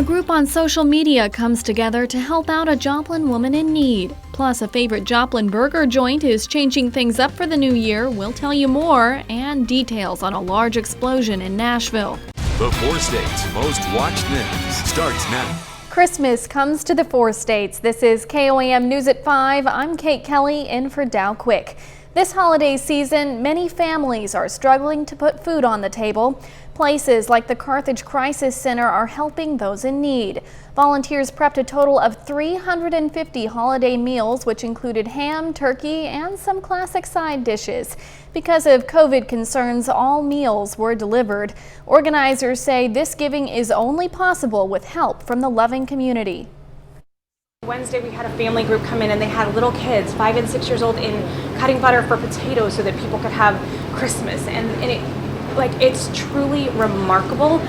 A group on social media comes together to help out a Joplin woman in need. Plus, a favorite Joplin burger joint is changing things up for the new year. We'll tell you more, and details on a large explosion in Nashville. The four states' most watched news starts now. Christmas comes to the four states. This is KOAM News at 5. I'm Kate Kelly in for Dow Quick. This holiday season, many families are struggling to put food on the table. Places like the Carthage Crisis Center are helping those in need. Volunteers prepped a total of 350 holiday meals, which included ham, turkey, and some classic side dishes. Because of COVID concerns, all meals were delivered. Organizers say this giving is only possible with help from the loving community. Wednesday we had a family group come in and they had little kids, 5 and 6 years old, in cutting butter for potatoes so that people could have Christmas, and it's truly remarkable.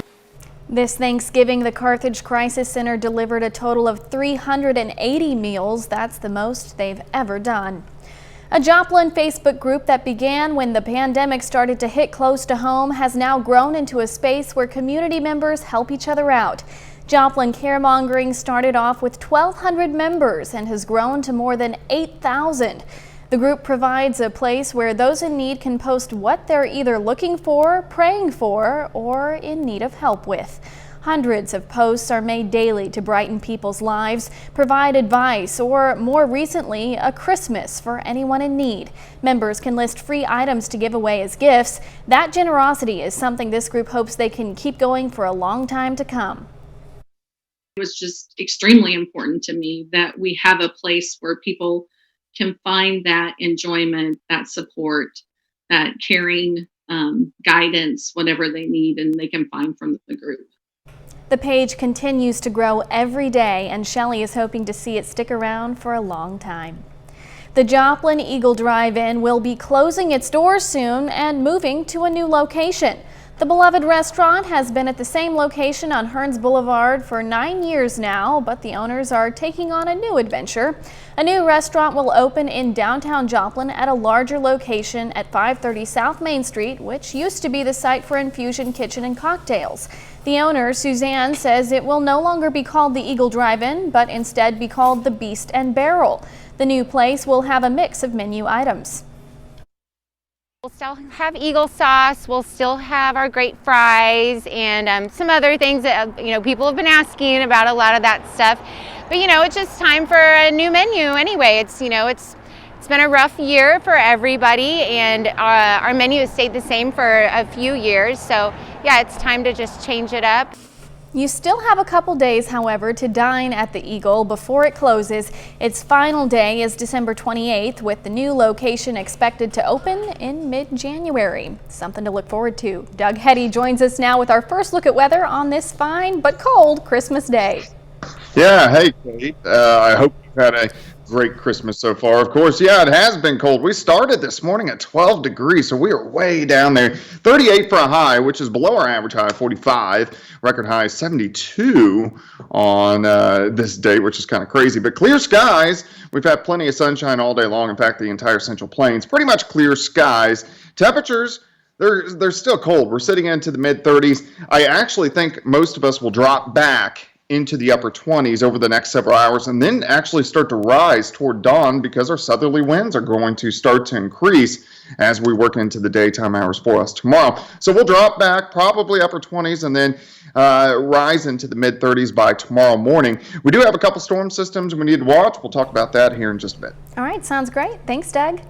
This Thanksgiving, the Carthage Crisis Center delivered a total of 380 meals. That's the most they've ever done. A Joplin Facebook group that began when the pandemic started to hit close to home has now grown into a space where community members help each other out. Joplin Caremongering started off with 1,200 members and has grown to more than 8,000. The group provides a place where those in need can post what they're either looking for, praying for, or in need of help with. Hundreds of posts are made daily to brighten people's lives, provide advice, or more recently, a Christmas for anyone in need. Members can list free items to give away as gifts. That generosity is something this group hopes they can keep going for a long time to come. It was just extremely important to me that we have a place where people can find that enjoyment, that support, that caring, guidance, whatever they need, and they can find from the group. The page continues to grow every day, and Shelley is hoping to see it stick around for a long time. The Joplin Eagle Drive-In will be closing its doors soon and moving to a new location. The beloved restaurant has been at the same location on Hearns Boulevard for 9 years now, but the owners are taking on a new adventure. A new restaurant will open in downtown Joplin at a larger location at 530 South Main Street, which used to be the site for Infusion Kitchen and Cocktails. The owner, Suzanne, says it will no longer be called the Eagle Drive-In, but instead be called the Beast and Barrel. The new place will have a mix of menu items. We'll still have Eagle sauce, we'll still have our great fries and some other things that people have been asking about, a lot of that stuff. But it's just time for a new menu anyway. It's been a rough year for everybody, and our menu has stayed the same for a few years. So yeah, it's time to just change it up. You still have a couple days, however, to dine at the Eagle before it closes. Its final day is December 28th, with the new location expected to open in mid-January. Something to look forward to. Doug Hetty joins us now with our first look at weather on this fine but cold Christmas day. Yeah, hey, Kate. I hope you've had a great Christmas so far. Of course, yeah, it has been cold. We started this morning at 12 degrees, so we are way down there. 38 for a high, which is below our average high of 45. Record high 72 on this day, which is kind of crazy. But clear skies. We've had plenty of sunshine all day long. In fact, the entire Central Plains, pretty much clear skies. Temperatures, they're still cold. We're sitting into the mid-30s. I actually think most of us will drop back into the upper 20s over the next several hours, and then actually start to rise toward dawn because our southerly winds are going to start to increase as we work into the daytime hours for us tomorrow. So we'll drop back probably upper 20s and then rise into the mid 30s by tomorrow morning. We do have a couple storm systems we need to watch. We'll talk about that here in just a bit. All right, sounds great. Thanks, Doug.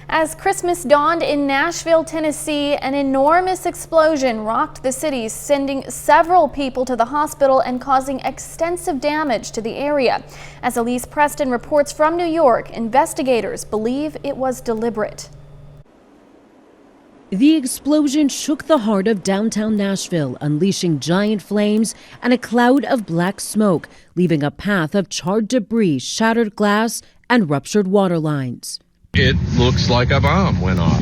As Christmas dawned in Nashville, Tennessee, an enormous explosion rocked the city, sending several people to the hospital and causing extensive damage to the area. As Elise Preston reports from New York, investigators believe it was deliberate. The explosion shook the heart of downtown Nashville, unleashing giant flames and a cloud of black smoke, leaving a path of charred debris, shattered glass, and ruptured water lines. It looks like a bomb went off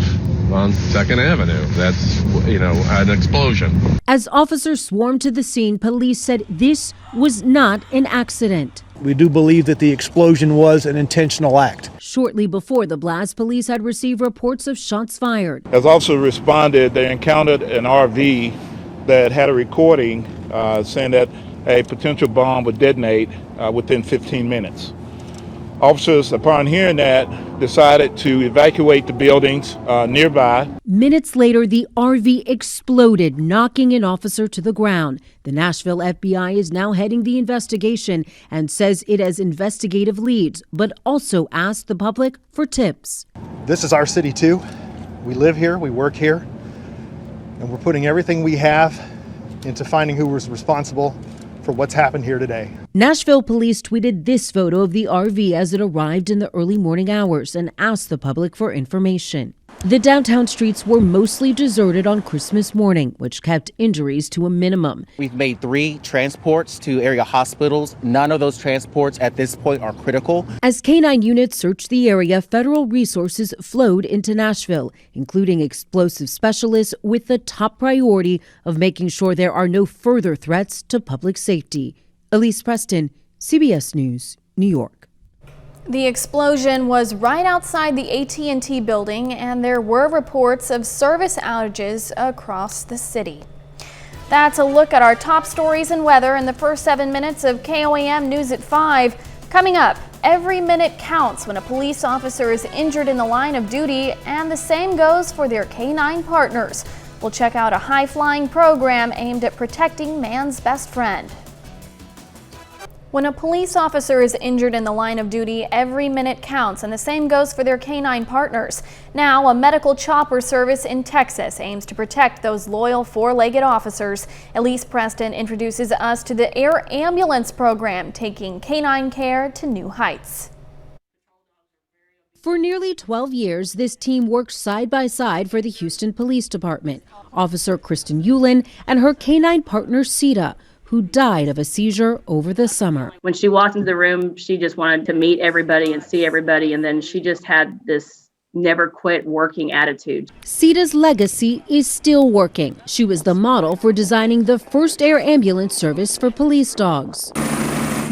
on 2nd Avenue. That's, an explosion. As officers swarmed to the scene, police said this was not an accident. We do believe that the explosion was an intentional act. Shortly before the blast, police had received reports of shots fired. As officers responded, they encountered an RV that had a recording saying that a potential bomb would detonate within 15 minutes. Officers, upon hearing that, decided to evacuate the buildings nearby. Minutes later, the RV exploded, knocking an officer to the ground. The Nashville FBI is now heading the investigation and says it has investigative leads, but also asked the public for tips. This is our city too. We live here, we work here, and we're putting everything we have into finding who was responsible for what's happened here today. Nashville police tweeted this photo of the RV as it arrived in the early morning hours and asked the public for information. The downtown streets were mostly deserted on Christmas morning, which kept injuries to a minimum. We've made 3 transports to area hospitals. None of those transports at this point are critical. As K-9 units searched the area, federal resources flowed into Nashville, including explosive specialists with the top priority of making sure there are no further threats to public safety. Elise Preston, CBS News, New York. The explosion was right outside the AT&T building, and there were reports of service outages across the city. That's a look at our top stories and weather in the first 7 minutes of KOAM News at 5. Coming up, every minute counts when a police officer is injured in the line of duty, and the same goes for their K-9 partners. We'll check out a high-flying program aimed at protecting man's best friend. When a police officer is injured in the line of duty, every minute counts, and the same goes for their K-9 partners. Now, a medical chopper service in Texas aims to protect those loyal four-legged officers. Elise Preston introduces us to the Air Ambulance program, taking K-9 care to new heights. For nearly 12 years, this team worked side by side for the Houston Police Department. Officer Kristen Yulin and her K-9 partner, Sita, who died of a seizure over the summer. When she walked into the room, she just wanted to meet everybody and see everybody, and then she just had this never quit working attitude. Sita's legacy is still working. She was the model for designing the first air ambulance service for police dogs.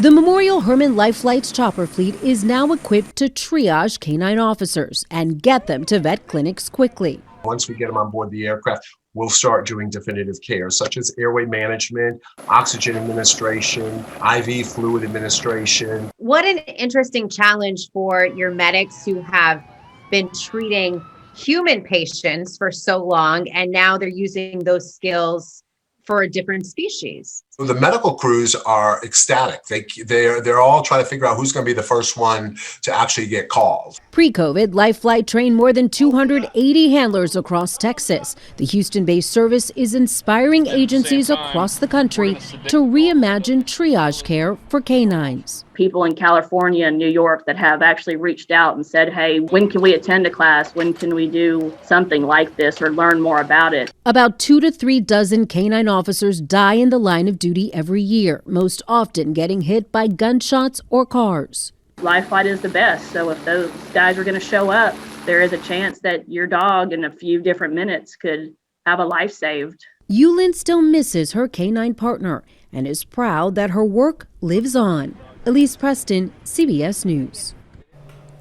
The Memorial Hermann Life Flight's chopper fleet is now equipped to triage K-9 officers and get them to vet clinics quickly. Once we get them on board the aircraft, we'll start doing definitive care, such as airway management, oxygen administration, IV fluid administration. What an interesting challenge for your medics who have been treating human patients for so long, and now they're using those skills for a different species. The medical crews are ecstatic. They're all trying to figure out who's going to be the first one to actually get called. Pre-COVID, Life Flight trained more than 280 handlers across Texas. The Houston-based service is inspiring agencies across the country to reimagine triage care for canines. People in California and New York that have actually reached out and said, hey, when can we attend a class? When can we do something like this or learn more about it? About 2 to 3 dozen canine officers die in the line of duty every year, most often getting hit by gunshots or cars. Life Flight is the best, so if those guys are going to show up, there is a chance that your dog in a few different minutes could have a life saved. Yulin still misses her canine partner and is proud that her work lives on. Elise Preston, CBS News.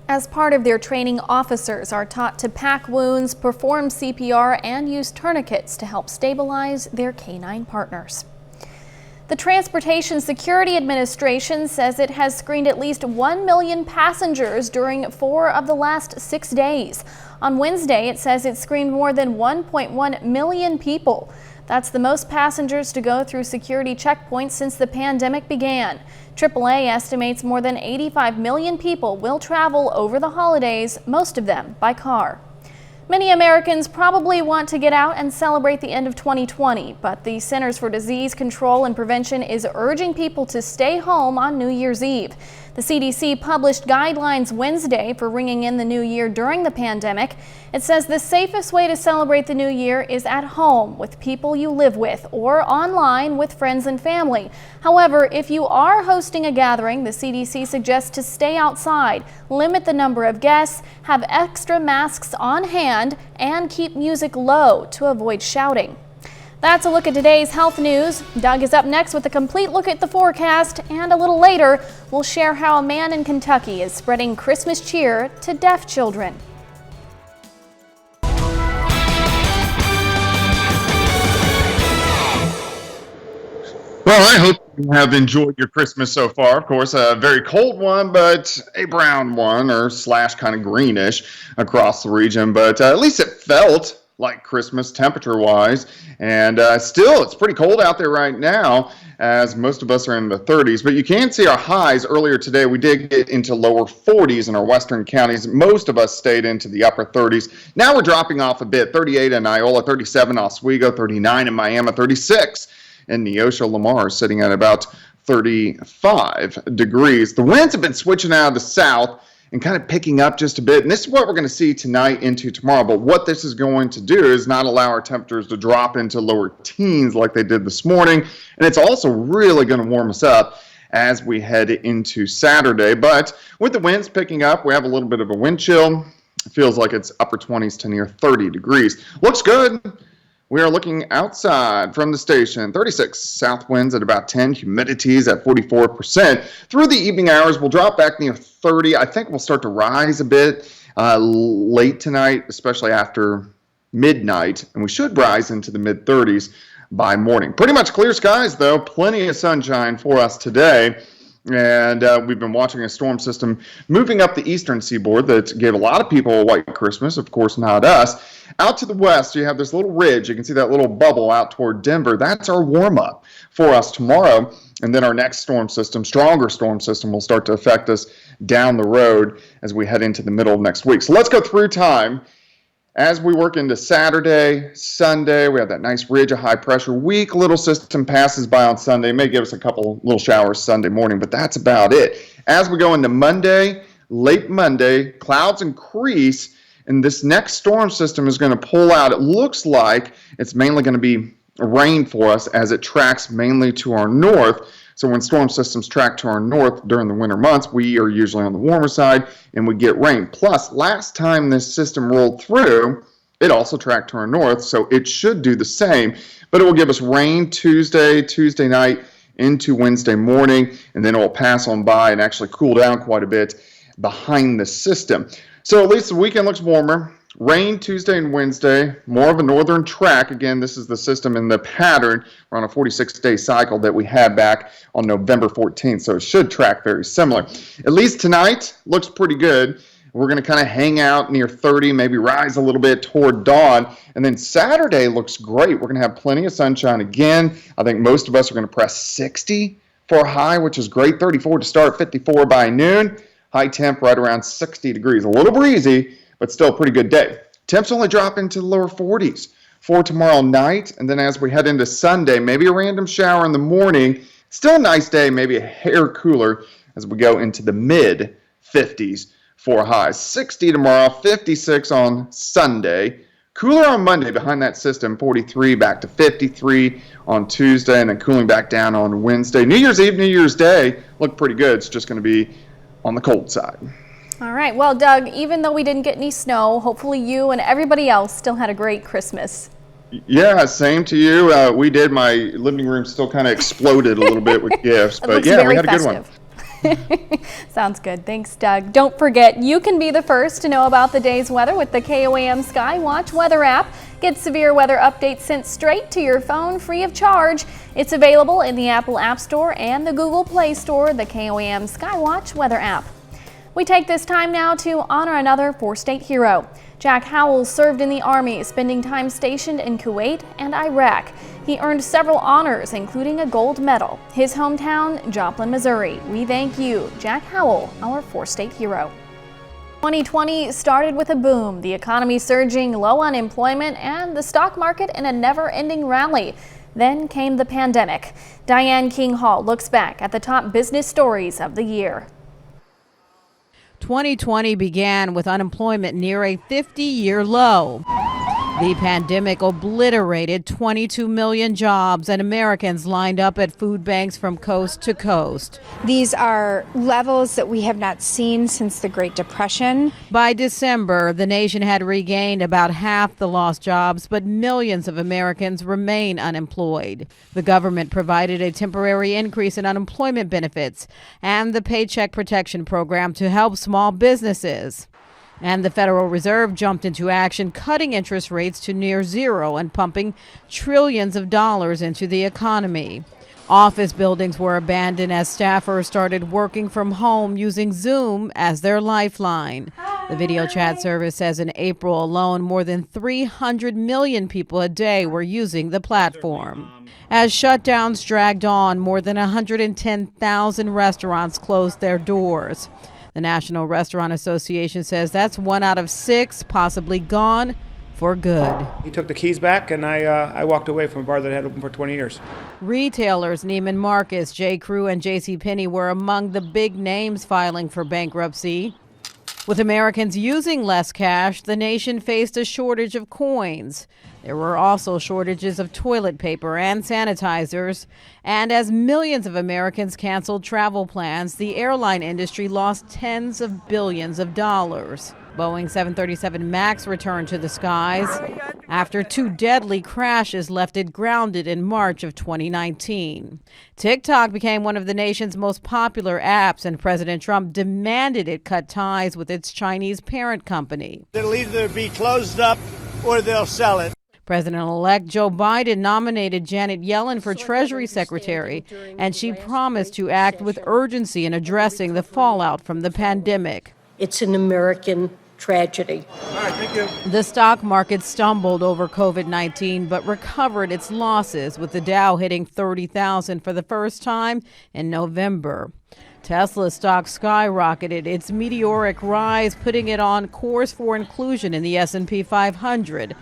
As part of their training, officers are taught to pack wounds, perform CPR, and use tourniquets to help stabilize their canine partners. The Transportation Security Administration says it has screened at least 1 million passengers during 4 of the last 6 days. On Wednesday, it says it screened more than 1.1 million people. That's the most passengers to go through security checkpoints since the pandemic began. AAA estimates more than 85 million people will travel over the holidays, most of them by car. Many Americans probably want to get out and celebrate the end of 2020, but the Centers for Disease Control and Prevention is urging people to stay home on New Year's Eve. The CDC published guidelines Wednesday for ringing in the new year during the pandemic. It says the safest way to celebrate the new year is at home with people you live with or online with friends and family. However, if you are hosting a gathering, the CDC suggests to stay outside, limit the number of guests, have extra masks on hand, and keep music low to avoid shouting. That's a look at today's health news. Doug is up next with a complete look at the forecast, and a little later, we'll share how a man in Kentucky is spreading Christmas cheer to deaf children. Well, I hope you have enjoyed your Christmas so far. Of course, a very cold one, but a brown one or slash kind of greenish across the region. But at least it felt like Christmas temperature-wise. And still, it's pretty cold out there right now, as most of us are in the 30s. But you can see our highs earlier today. We did get into lower 40s in our western counties. Most of us stayed into the upper 30s. Now we're dropping off a bit. 38 in Iola, 37 in Oswego, 39 in Miami, 36 in Neosho. Lamar is sitting at about 35 degrees. The winds have been switching out of the south and kind of picking up just a bit. And this is what we're going to see tonight into tomorrow. But what this is going to do is not allow our temperatures to drop into lower teens like they did this morning. And it's also really going to warm us up as we head into Saturday. But with the winds picking up, we have a little bit of a wind chill. It feels like it's upper 20s to near 30 degrees. Looks good. We are looking outside from the station. 36 south winds at about 10, humidities at 44%. Through the evening hours, we'll drop back near 30. I think we'll start to rise a bit late tonight, especially after midnight, and we should rise into the mid-30s by morning. Pretty much clear skies, though. Plenty of sunshine for us today. And we've been watching a storm system moving up the eastern seaboard that gave a lot of people a white Christmas, of course not us. Out to the west, you have this little ridge. You can see that little bubble out toward Denver. That's our warm-up for us tomorrow. And then our next storm system, stronger storm system, will start to affect us down the road as we head into the middle of next week. So let's go through time. As we work into Saturday, Sunday, we have that nice ridge of high pressure. Weak little system passes by on Sunday. May give us a couple little showers Sunday morning, but that's about it. As we go into Monday, late Monday, clouds increase, and this next storm system is going to pull out. It looks like it's mainly going to be rain for us as it tracks mainly to our north. So when storm systems track to our north during the winter months, we are usually on the warmer side and we get rain. Plus, last time this system rolled through, it also tracked to our north, so it should do the same. But it will give us rain Tuesday night into Wednesday morning, and then it will pass on by and actually cool down quite a bit behind the system. So at least the weekend looks warmer. Rain Tuesday and Wednesday, more of a northern track. Again, this is the system in the pattern. We're on a 46-day cycle that we had back on November 14th, so it should track very similar. At least tonight looks pretty good. We're going to kind of hang out near 30, maybe rise a little bit toward dawn. And then Saturday looks great. We're going to have plenty of sunshine again. I think most of us are going to press 60 for a high, which is great. 34 to start, 54 by noon. High temp right around 60 degrees. A little breezy, but still a pretty good day. Temps only drop into the lower 40s for tomorrow night. And then as we head into Sunday, maybe a random shower in the morning. Still a nice day, maybe a hair cooler as we go into the mid-50s for highs. 60 tomorrow, 56 on Sunday. Cooler on Monday behind that system, 43 back to 53 on Tuesday, and then cooling back down on Wednesday. New Year's Eve, New Year's Day look pretty good. It's just going to be on the cold side. All right. Well, Doug, even though we didn't get any snow, hopefully you and everybody else still had a great Christmas. Yeah, same to you. We did. My living room still kind of exploded a little bit with gifts, but yeah, we had a good one. Sounds good. Thanks, Doug. Don't forget, you can be the first to know about the day's weather with the KOAM Skywatch weather app. Get severe weather updates sent straight to your phone free of charge. It's available in the Apple App Store and the Google Play Store, the KOAM Skywatch weather app. We take this time now to honor another four-state hero. Jack Howell served in the Army, spending time stationed in Kuwait and Iraq. He earned several honors, including a gold medal. His hometown, Joplin, Missouri. We thank you, Jack Howell, our four-state hero. 2020 started with a boom, the economy surging, low unemployment, and the stock market in a never-ending rally. Then came the pandemic. Diane King Hall looks back at the top business stories of the year. 2020 began with unemployment near a 50-year low. The pandemic obliterated 22 million jobs, and Americans lined up at food banks from coast to coast. These are levels that we have not seen since the Great Depression. By December, the nation had regained about half the lost jobs, but millions of Americans remain unemployed. The government provided a temporary increase in unemployment benefits and the Paycheck Protection Program to help small businesses. And the Federal Reserve jumped into action, cutting interest rates to near zero and pumping trillions of dollars into the economy. Office buildings were abandoned as staffers started working from home using Zoom as their lifeline. The video chat service says in April alone, more than 300 million people a day were using the platform. As shutdowns dragged on, more than 110,000 restaurants closed their doors. The National Restaurant Association says that's 1 out of 6 possibly gone for good. He took the keys back, and I walked away from a bar that had open for 20 years. Retailers Neiman Marcus, J. Crew, and JCPenney were among the big names filing for bankruptcy. With Americans using less cash, the nation faced a shortage of coins. There were also shortages of toilet paper and sanitizers. And as millions of Americans canceled travel plans, the airline industry lost tens of billions of dollars. Boeing 737 MAX returned to the skies after 2 deadly crashes left it grounded in March of 2019. TikTok became one of the nation's most popular apps, and President Trump demanded it cut ties with its Chinese parent company. It'll either be closed up or they'll sell it. President-elect Joe Biden nominated Janet Yellen for Treasury Secretary, and she promised to act with urgency in addressing the fallout from the pandemic. It's an American tragedy. All right, thank you. The stock market stumbled over COVID-19 but recovered its losses, with the Dow hitting 30,000 for the first time in November. Tesla stock skyrocketed its meteoric rise, putting it on course for inclusion in the S&P 500.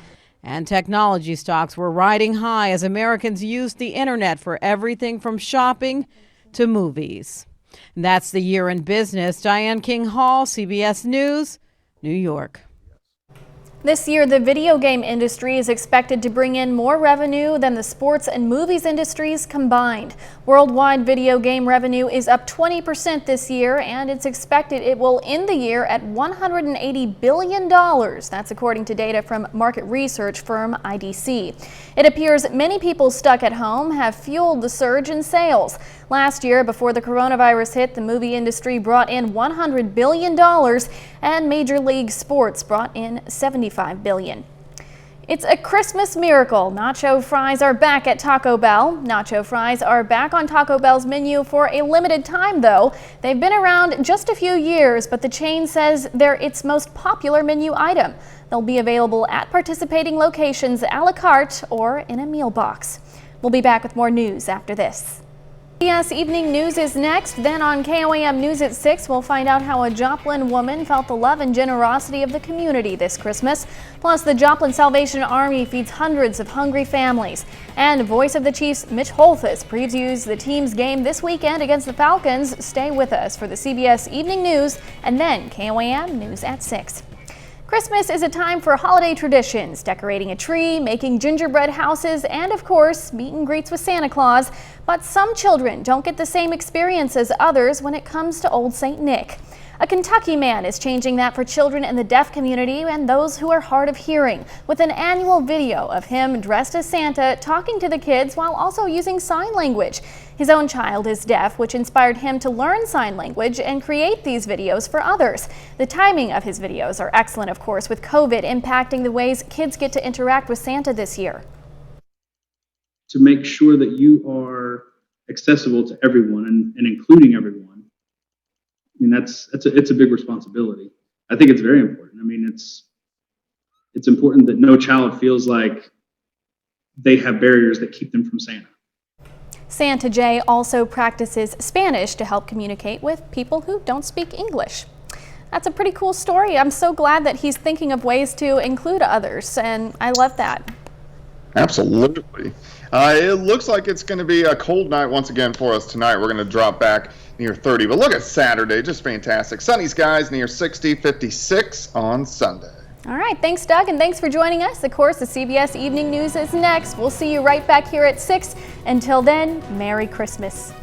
And technology stocks were riding high as Americans used the internet for everything from shopping to movies. And that's the year in business. Diane King Hall, CBS News, New York. This year, the video game industry is expected to bring in more revenue than the sports and movies industries combined. Worldwide video game revenue is up 20% this year, and it's expected it will end the year at $180 billion. That's according to data from market research firm IDC. It appears many people stuck at home have fueled the surge in sales. Last year, before the coronavirus hit, the movie industry brought in $100 billion, and Major League Sports brought in $75 billion. It's a Christmas miracle. Nacho fries are back at Taco Bell. Nacho fries are back on Taco Bell's menu for a limited time, though. They've been around just a few years, but the chain says they're its most popular menu item. They'll be available at participating locations a la carte or in a meal box. We'll be back with more news after this. CBS Evening News is next. Then on KOAM News at 6, we'll find out how a Joplin woman felt the love and generosity of the community this Christmas. Plus, the Joplin Salvation Army feeds hundreds of hungry families. And voice of the Chiefs, Mitch Holthus, previews the team's game this weekend against the Falcons. Stay with us for the CBS Evening News and then KOAM News at 6. Christmas is a time for holiday traditions, decorating a tree, making gingerbread houses, and of course, meet and greets with Santa Claus. But some children don't get the same experience as others when it comes to Old St. Nick. A Kentucky man is changing that for children in the deaf community and those who are hard of hearing, with an annual video of him dressed as Santa talking to the kids while also using sign language. His own child is deaf, which inspired him to learn sign language and create these videos for others. The timing of his videos are excellent, of course, with COVID impacting the ways kids get to interact with Santa this year. To make sure that you are accessible to everyone and including everyone. I mean, it's a big responsibility. I think it's very important. I mean, it's important that no child feels like they have barriers that keep them from Santa. Santa J also practices Spanish to help communicate with people who don't speak English. That's a pretty cool story. I'm so glad that he's thinking of ways to include others, and I love that. Absolutely. It looks like it's going to be a cold night once again for us tonight. We're going to drop back near 30, but look at Saturday, just fantastic. Sunny skies near 60, 56 on Sunday. All right, thanks, Doug, and thanks for joining us. Of course, the CBS Evening News is next. We'll see you right back here at 6. Until then, Merry Christmas.